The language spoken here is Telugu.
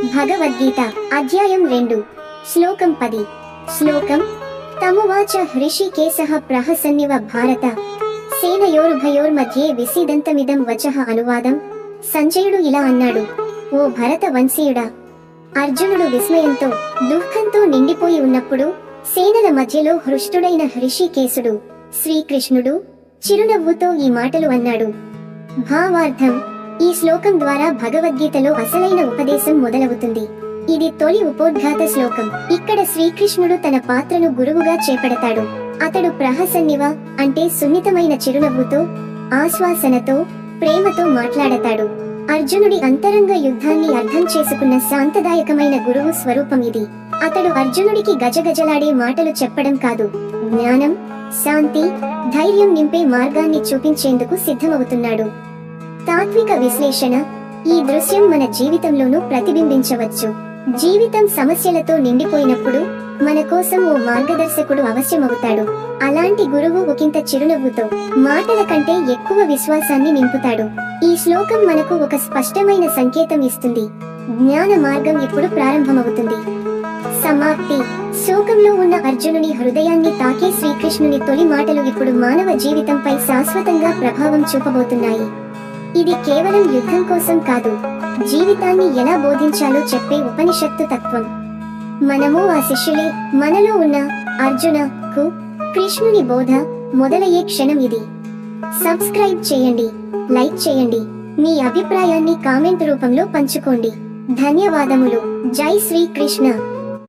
భగవద్గీత అధ్యాయం 2 శ్లోకం 10 శ్లోకం తమువాచ హృషికేశః ప్రహసన్నివ భారత సేనయోరుభయోర్మధ్యే విసీదంతమిదం వచః అనువాదం సంజయుడు ఇలా అన్నాడు, ఓ భరత వంశీయుడా, అర్జునుడు విస్మయంతో దుఃఖంతో నిండిపోయి ఉన్నప్పుడు సేనల మధ్యలో హృష్టుడైన హృషికేశుడు శ్రీకృష్ణుడు చిరునవ్వుతో ఈ మాటలు అన్నాడు. భావార్థం, ఈ శ్లోకం ద్వారా భగవద్గీతలో అసలైన ఉపదేశం మొదలవుతుంది. ఇది తొలి ఉపోద్ఘాత శ్లోకం. ఇక్కడ శ్రీకృష్ణుడు తన పాత్రను గురువుగా చేపడతాడు. అతడు ప్రహసన్నివ అంటే సున్నితమైన చిరునవ్వుతో, ఆశ్వాసనతో, ప్రేమతో మాట్లాడతాడు. అర్జునుడి అంతరంగ యుద్ధాన్ని అర్థం చేసుకున్న శాంతదాయకమైన గురువు స్వరూపం ఇది. అతడు అర్జునుడికి గజగజలాడే మాటలు చెప్పడం కాదు, జ్ఞానం, శాంతి, ధైర్యం నింపే మార్గాన్ని చూపించేందుకు సిద్ధమవుతున్నాడు. తాత్విక విశ్లేషణ, ఈ దృశ్యం మన జీవితంలోనూ ప్రతిబింబించవచ్చు. జీవితం సమస్యలతో నిండిపోయినప్పుడు మన కోసం ఓ మార్గదర్శకుడు అవశ్యమవుతాడు. అలాంటి గురువు ఒకంత చిరునవ్వుతో, మాటల కంటే ఎక్కువ విశ్వాసాన్ని నింపుతాడు. ఈ శ్లోకం మనకు ఒక స్పష్టమైన సంకేతం ఇస్తుంది. జ్ఞాన మార్గం ఇప్పుడు ప్రారంభమవుతుంది. సమాప్తి. శోకంలో ఉన్న అర్జునుని హృదయాన్ని తాకే శ్రీకృష్ణుని తొలి మాటలు ఇప్పుడు మానవ జీవితంపై శాశ్వతంగా ప్రభావం చూపబోతున్నాయి. ఇది కేవలం యుద్ధం కోసం కాదు, జీవితాన్ని ఎలా బోధించాలో చెప్పే ఉపనిషత్తు తత్వం. మనము ఆ శిష్యులే. మనలో ఉన్న అర్జునకు కృష్ణుని బోధ మొదలయ్యే క్షణం ఇది. సబ్స్క్రైబ్ చేయండి, లైక్ చేయండి, మీ అభిప్రాయాన్ని కామెంట్ రూపంలో పంచుకోండి. ధన్యవాదములు. జై శ్రీకృష్ణ.